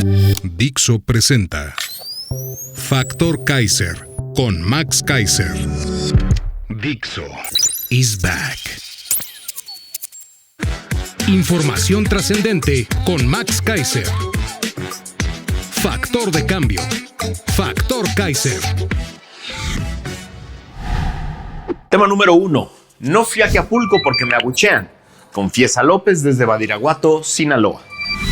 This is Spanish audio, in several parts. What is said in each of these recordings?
Dixo presenta Factor Kaiser con Max Kaiser. Dixo is back. Información trascendente con Max Kaiser. Factor de cambio. Factor Kaiser. Tema número 1. No fui a Acapulco porque me abuchean. Confiesa López desde Badiraguato, Sinaloa.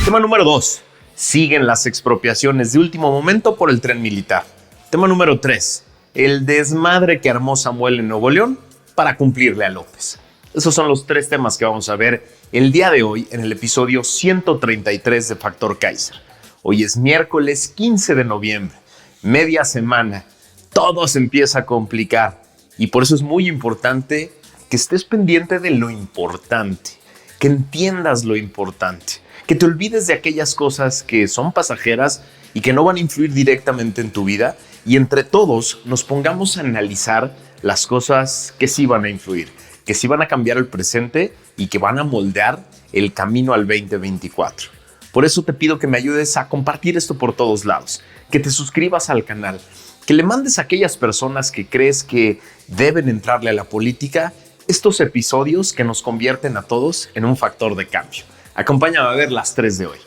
Tema número 2. Siguen las expropiaciones de último momento por el tren militar. Tema número 3. El desmadre que armó Samuel en Nuevo León para cumplirle a López. Esos son los 3 temas que vamos a ver el día de hoy en el episodio 133 de Factor Kaiser. Hoy es miércoles 15 de noviembre, media semana. Todo se empieza a complicar y por eso es muy importante que estés pendiente de lo importante, que entiendas lo importante, que te olvides de aquellas cosas que son pasajeras y que no van a influir directamente en tu vida y entre todos nos pongamos a analizar las cosas que sí van a influir, que sí van a cambiar el presente y que van a moldear el camino al 2024. Por eso te pido que me ayudes a compartir esto por todos lados, que te suscribas al canal, que le mandes a aquellas personas que crees que deben entrarle a la política estos episodios que nos convierten a todos en un factor de cambio. Acompáñame a ver las 3 de hoy.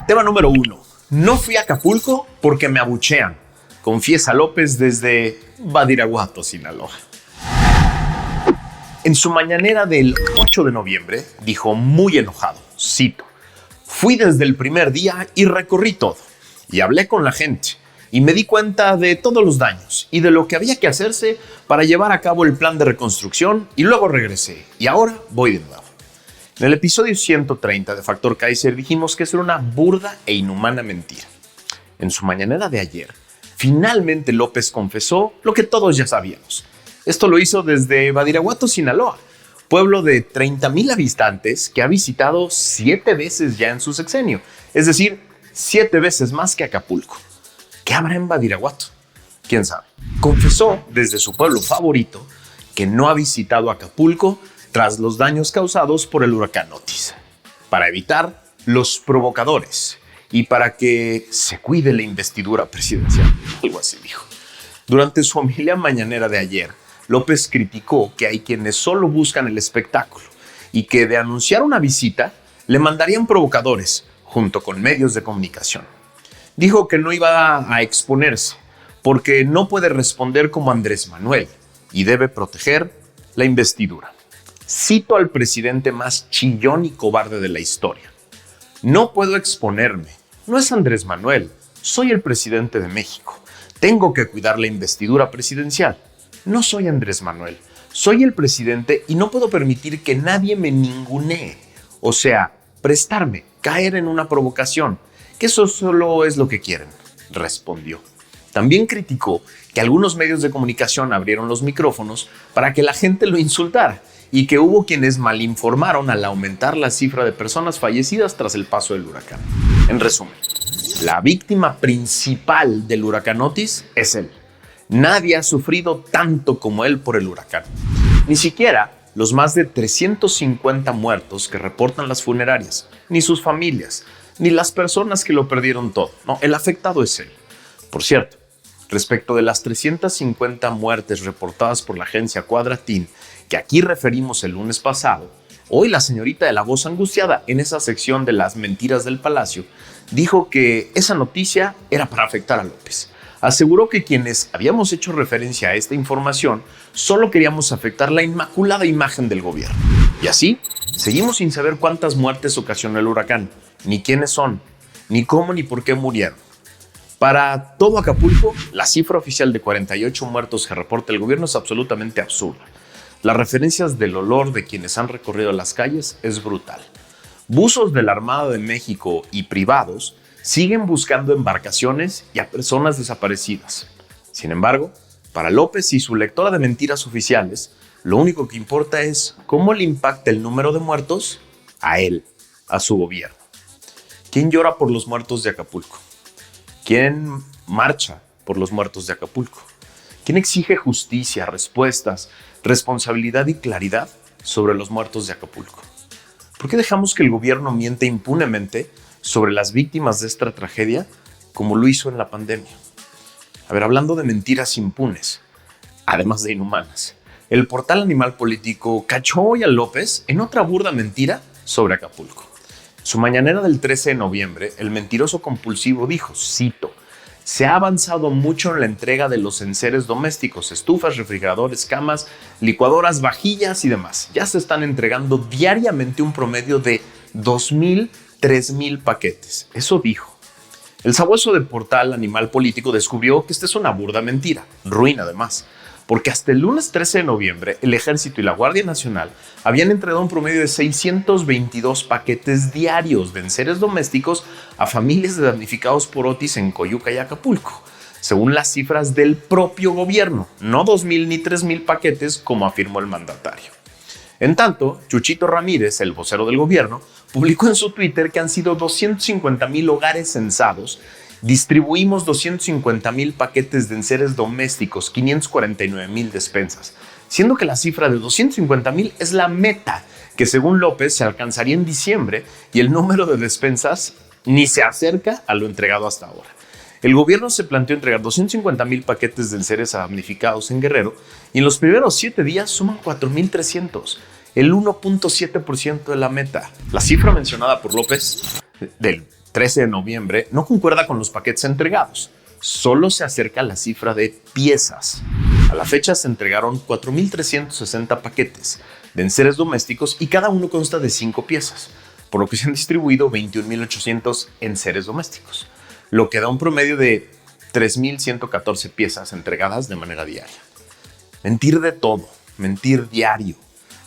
Tema número 1. No fui a Acapulco porque me abuchean. Confiesa López desde Badiraguato, Sinaloa. En su mañanera del 8 de noviembre dijo muy enojado, cito: fui desde el primer día y recorrí todo. Y hablé con la gente. Y me di cuenta de todos los daños y de lo que había que hacerse para llevar a cabo el plan de reconstrucción y luego regresé y ahora voy de nuevo. En el episodio 130 de Factor Kaiser dijimos que eso era una burda e inhumana mentira. En su mañanera de ayer, finalmente López confesó lo que todos ya sabíamos. Esto lo hizo desde Badiraguato, Sinaloa, pueblo de 30,000 habitantes que ha visitado 7 veces ya en su sexenio, es decir, 7 veces más que Acapulco. ¿Qué habrá en Badiraguato? ¿Quién sabe? Confesó desde su pueblo favorito que no ha visitado Acapulco tras los daños causados por el huracán Otis, para evitar los provocadores y para que se cuide la investidura presidencial. Algo así dijo. Durante su homilia mañanera de ayer, López criticó que hay quienes solo buscan el espectáculo y que de anunciar una visita le mandarían provocadores junto con medios de comunicación. Dijo que no iba a exponerse porque no puede responder como Andrés Manuel y debe proteger la investidura. Cito al presidente más chillón y cobarde de la historia. No puedo exponerme. No es Andrés Manuel. Soy el presidente de México. Tengo que cuidar la investidura presidencial. No soy Andrés Manuel. Soy el presidente y no puedo permitir que nadie me ningunee. O sea, prestarme, caer en una provocación. Que eso solo es lo que quieren, respondió. También criticó que algunos medios de comunicación abrieron los micrófonos para que la gente lo insultara y que hubo quienes malinformaron al aumentar la cifra de personas fallecidas tras el paso del huracán. En resumen, la víctima principal del huracán Otis es él. Nadie ha sufrido tanto como él por el huracán. Ni siquiera los más de 350 muertos que reportan las funerarias, ni sus familias, ni las personas que lo perdieron todo. No, el afectado es él. Por cierto, respecto de las 350 muertes reportadas por la agencia Quadratín, que aquí referimos el lunes pasado, hoy la señorita de la voz angustiada en esa sección de las mentiras del Palacio dijo que esa noticia era para afectar a López. Aseguró que quienes habíamos hecho referencia a esta información solo queríamos afectar la inmaculada imagen del gobierno. Y así, seguimos sin saber cuántas muertes ocasionó el huracán, ni quiénes son, ni cómo ni por qué murieron. Para todo Acapulco, la cifra oficial de 48 muertos que reporta el gobierno es absolutamente absurda. Las referencias del olor de quienes han recorrido las calles es brutal. Buzos de la Armada de México y privados siguen buscando embarcaciones y a personas desaparecidas. Sin embargo, para López y su lectora de mentiras oficiales, lo único que importa es cómo le impacta el número de muertos a él, a su gobierno. ¿Quién llora por los muertos de Acapulco? ¿Quién marcha por los muertos de Acapulco? ¿Quién exige justicia, respuestas, responsabilidad y claridad sobre los muertos de Acapulco? ¿Por qué dejamos que el gobierno miente impunemente sobre las víctimas de esta tragedia como lo hizo en la pandemia. A ver, hablando de mentiras impunes, además de inhumanas, el portal Animal Político cachó hoy a López en otra burda mentira sobre Acapulco. Su mañanera del 13 de noviembre, el mentiroso compulsivo dijo, cito, se ha avanzado mucho en la entrega de los enseres domésticos, estufas, refrigeradores, camas, licuadoras, vajillas y demás. Ya se están entregando diariamente un promedio de 2,000, 3,000 paquetes. Eso dijo. El sabueso de portal Animal Político descubrió que esta es una burda mentira, ruin además, porque hasta el lunes 13 de noviembre el Ejército y la Guardia Nacional habían entregado un promedio de 622 paquetes diarios de enseres domésticos a familias de damnificados por Otis en Coyuca y Acapulco, según las cifras del propio gobierno, no 2,000 ni 3,000 paquetes como afirmó el mandatario. En tanto, Chuchito Ramírez, el vocero del gobierno, publicó en su Twitter que han sido 250,000 hogares censados. Distribuimos 250,000 paquetes de enseres domésticos, 549,000 despensas, siendo que la cifra de 250,000 es la meta que según López se alcanzaría en diciembre y el número de despensas ni se acerca a lo entregado hasta ahora. El gobierno se planteó entregar 250,000 paquetes de enseres a damnificados en Guerrero y en los primeros 7 días suman 4,300, el 1.7% de la meta. La cifra mencionada por López del 13 de noviembre no concuerda con los paquetes entregados, solo se acerca a la cifra de piezas. A la fecha se entregaron 4,360 paquetes de enseres domésticos y cada uno consta de 5 piezas, por lo que se han distribuido 21,800 enseres domésticos, lo que da un promedio de 3,114 piezas entregadas de manera diaria. Mentir de todo, mentir diario,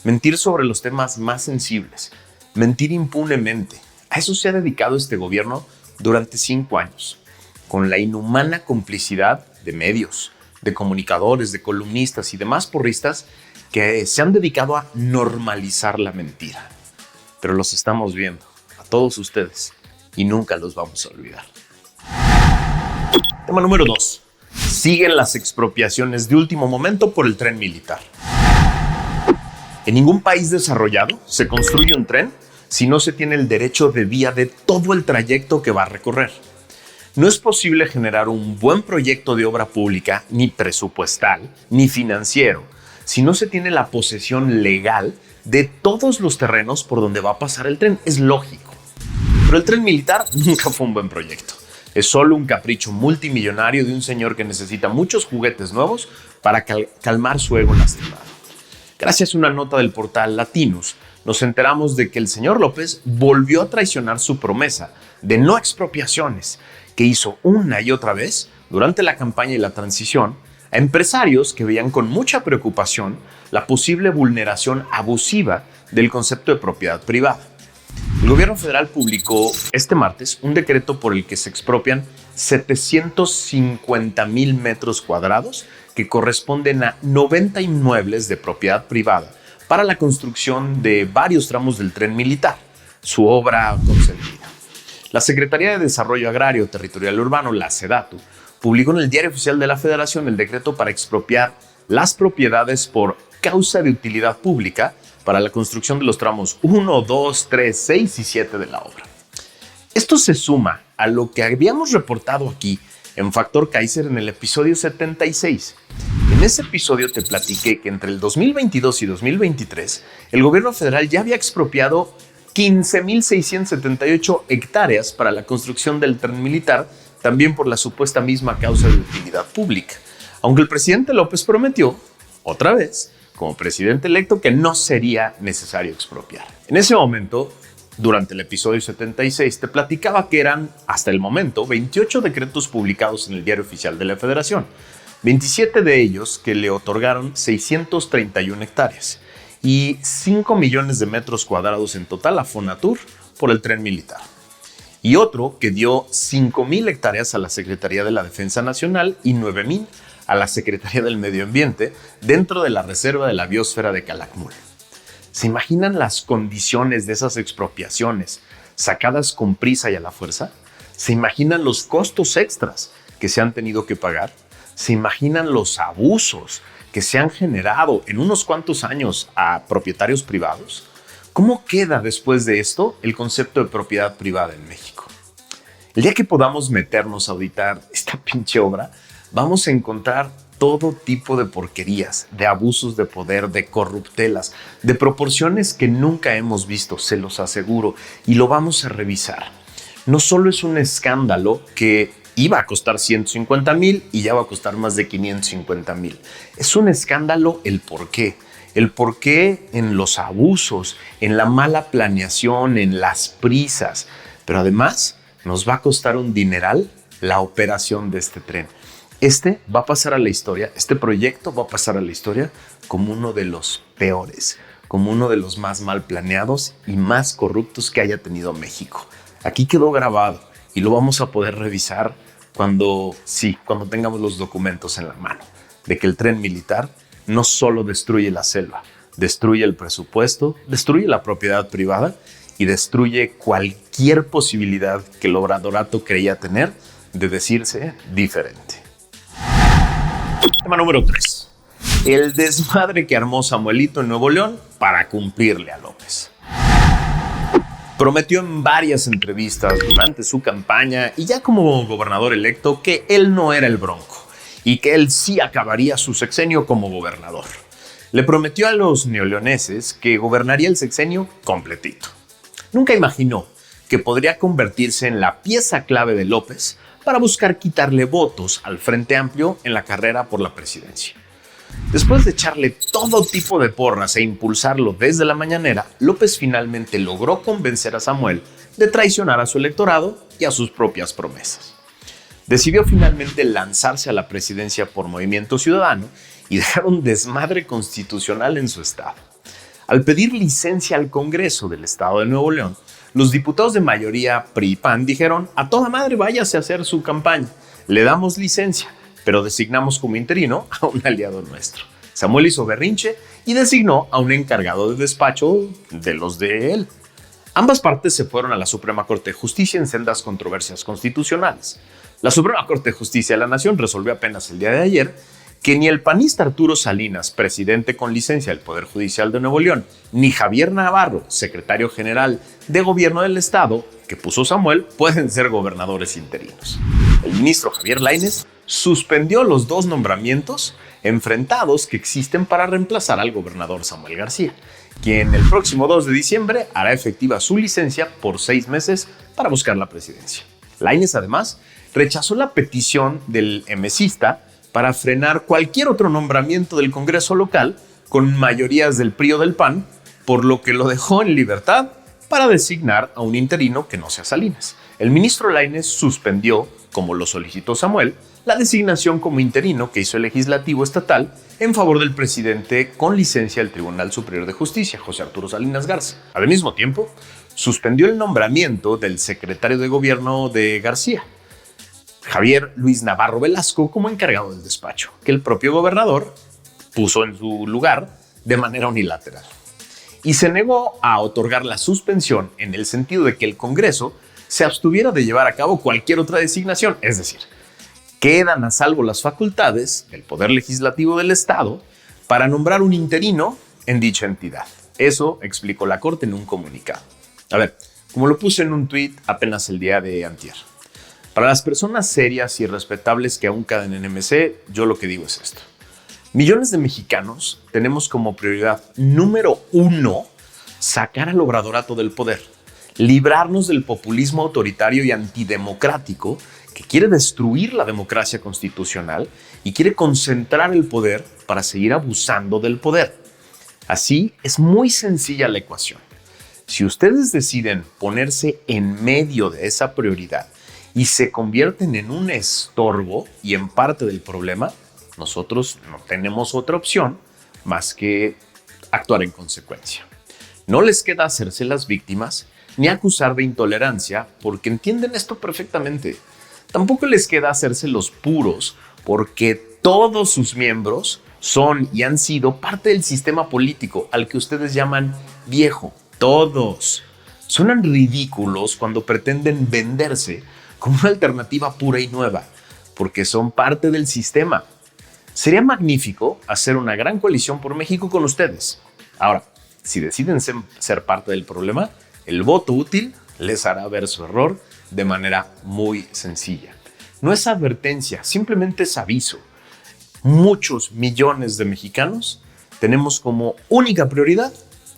mentir sobre los temas más sensibles, mentir impunemente. A eso se ha dedicado este gobierno durante 5 años, con la inhumana complicidad de medios, de comunicadores, de columnistas y demás porristas que se han dedicado a normalizar la mentira. Pero los estamos viendo, a todos ustedes, y nunca los vamos a olvidar. Tema número 2. Siguen las expropiaciones de último momento por el tren militar. En ningún país desarrollado se construye un tren si no se tiene el derecho de vía de todo el trayecto que va a recorrer. No es posible generar un buen proyecto de obra pública, ni presupuestal, ni financiero, si no se tiene la posesión legal de todos los terrenos por donde va a pasar el tren. Es lógico. Pero el tren militar nunca fue un buen proyecto. Es solo un capricho multimillonario de un señor que necesita muchos juguetes nuevos para calmar su ego lastimado. Gracias a una nota del portal Latinus, nos enteramos de que el señor López volvió a traicionar su promesa de no expropiaciones que hizo una y otra vez durante la campaña y la transición a empresarios que veían con mucha preocupación la posible vulneración abusiva del concepto de propiedad privada. El gobierno federal publicó este martes un decreto por el que se expropian 750,000 metros cuadrados que corresponden a 90 inmuebles de propiedad privada para la construcción de varios tramos del tren militar, su obra consentida. La Secretaría de Desarrollo Agrario, Territorial y Urbano, la SEDATU, publicó en el Diario Oficial de la Federación el decreto para expropiar las propiedades por causa de utilidad pública para la construcción de los tramos 1, 2, 3, 6 y 7 de la obra. Esto se suma a lo que habíamos reportado aquí en Factor Kaiser en el episodio 76. En ese episodio te platiqué que entre el 2022 y 2023 el gobierno federal ya había expropiado 15,678 hectáreas para la construcción del tren militar, también por la supuesta misma causa de utilidad pública. Aunque el presidente López prometió, otra vez, como presidente electo, que no sería necesario expropiar. En ese momento, durante el episodio 76, te platicaba que eran, hasta el momento, 28 decretos publicados en el Diario Oficial de la Federación, 27 de ellos que le otorgaron 631 hectáreas y 5 millones de metros cuadrados en total a Fonatur por el tren militar. Y otro que dio 5,000 hectáreas a la Secretaría de la Defensa Nacional y 9,000 a la Secretaría del Medio Ambiente dentro de la Reserva de la Biosfera de Calakmul. ¿Se imaginan las condiciones de esas expropiaciones sacadas con prisa y a la fuerza? ¿Se imaginan los costos extras que se han tenido que pagar? ¿Se imaginan los abusos que se han generado en unos cuantos años a propietarios privados? ¿Cómo queda después de esto el concepto de propiedad privada en México? El día que podamos meternos a auditar esta pinche obra, vamos a encontrar todo tipo de porquerías, de abusos de poder, de corruptelas, de proporciones que nunca hemos visto, se los aseguro, y lo vamos a revisar. No solo es un escándalo que iba a costar 150,000 y ya va a costar más de 550,000. Es un escándalo el por qué. El por qué en los abusos, en la mala planeación, en las prisas. Pero además nos va a costar un dineral la operación de este tren. Este va a pasar a la historia, este proyecto va a pasar a la historia como uno de los peores, como uno de los más mal planeados y más corruptos que haya tenido México. Aquí quedó grabado y lo vamos a poder revisar cuando tengamos los documentos en la mano, de que el tren militar no solo destruye la selva, destruye el presupuesto, destruye la propiedad privada y destruye cualquier posibilidad que el obradorato creía tener de decirse diferente. Tema número 3. El desmadre que armó Samuelito en Nuevo León para cumplirle a López. Prometió en varias entrevistas durante su campaña y ya como gobernador electo que él no era el Bronco y que él sí acabaría su sexenio como gobernador. Le prometió a los neoleoneses que gobernaría el sexenio completito. Nunca imaginó que podría convertirse en la pieza clave de López para buscar quitarle votos al Frente Amplio en la carrera por la presidencia. Después de echarle todo tipo de porras e impulsarlo desde la mañanera, López finalmente logró convencer a Samuel de traicionar a su electorado y a sus propias promesas. Decidió finalmente lanzarse a la presidencia por Movimiento Ciudadano y dejar un desmadre constitucional en su estado. Al pedir licencia al Congreso del estado de Nuevo León, los diputados de mayoría PRI y PAN dijeron: a toda madre váyase a hacer su campaña, le damos licencia, pero designamos como interino a un aliado nuestro. Samuel hizo berrinche y designó a un encargado de despacho de los de él. Ambas partes se fueron a la Suprema Corte de Justicia en sendas controversias constitucionales. La Suprema Corte de Justicia de la Nación resolvió apenas el día de ayer que ni el panista Arturo Salinas, presidente con licencia del Poder Judicial de Nuevo León, ni Javier Navarro, secretario general de Gobierno del Estado, que puso Samuel, pueden ser gobernadores interinos. El ministro Javier Lainez suspendió los 2 nombramientos enfrentados que existen para reemplazar al gobernador Samuel García, quien el próximo 2 de diciembre hará efectiva su licencia por 6 meses para buscar la presidencia. Lainez, además, rechazó la petición del emesista para frenar cualquier otro nombramiento del Congreso local con mayorías del PRI o del PAN, por lo que lo dejó en libertad para designar a un interino que no sea Salinas. El ministro Lainez suspendió, como lo solicitó Samuel, la designación como interino que hizo el legislativo estatal en favor del presidente con licencia del Tribunal Superior de Justicia, José Arturo Salinas Garza. Al mismo tiempo, suspendió el nombramiento del secretario de Gobierno de García, Javier Luis Navarro Velasco, como encargado del despacho, que el propio gobernador puso en su lugar de manera unilateral. Y se negó a otorgar la suspensión en el sentido de que el Congreso se abstuviera de llevar a cabo cualquier otra designación, es decir, quedan a salvo las facultades del Poder Legislativo del Estado para nombrar un interino en dicha entidad. Eso explicó la Corte en un comunicado. A ver, como lo puse en un tuit apenas el día de antier. Para las personas serias y respetables que aún quedan en MC, yo lo que digo es esto. Millones de mexicanos tenemos como prioridad número 1 sacar al obradorato del poder, librarnos del populismo autoritario y antidemocrático que quiere destruir la democracia constitucional y quiere concentrar el poder para seguir abusando del poder. Así es muy sencilla la ecuación. Si ustedes deciden ponerse en medio de esa prioridad y se convierten en un estorbo y en parte del problema, nosotros no tenemos otra opción más que actuar en consecuencia. No les queda hacerse las víctimas ni acusar de intolerancia porque entienden esto perfectamente. Tampoco les queda hacerse los puros porque todos sus miembros son y han sido parte del sistema político al que ustedes llaman viejo. Todos. Suenan ridículos cuando pretenden venderse como una alternativa pura y nueva, porque son parte del sistema. Sería magnífico hacer una gran coalición por México con ustedes. Ahora, si deciden ser parte del problema, el voto útil les hará ver su error de manera muy sencilla. No es advertencia, simplemente es aviso. Muchos millones de mexicanos tenemos como única prioridad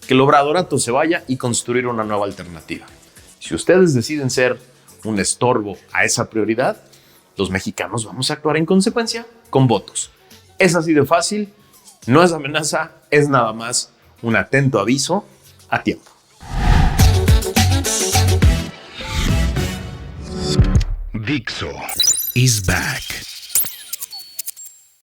que el obradorato se vaya y construir una nueva alternativa. Si ustedes deciden ser un estorbo a esa prioridad, los mexicanos vamos a actuar en consecuencia con votos. Es así de fácil, no es amenaza, es nada más un atento aviso a tiempo. Dixo is back.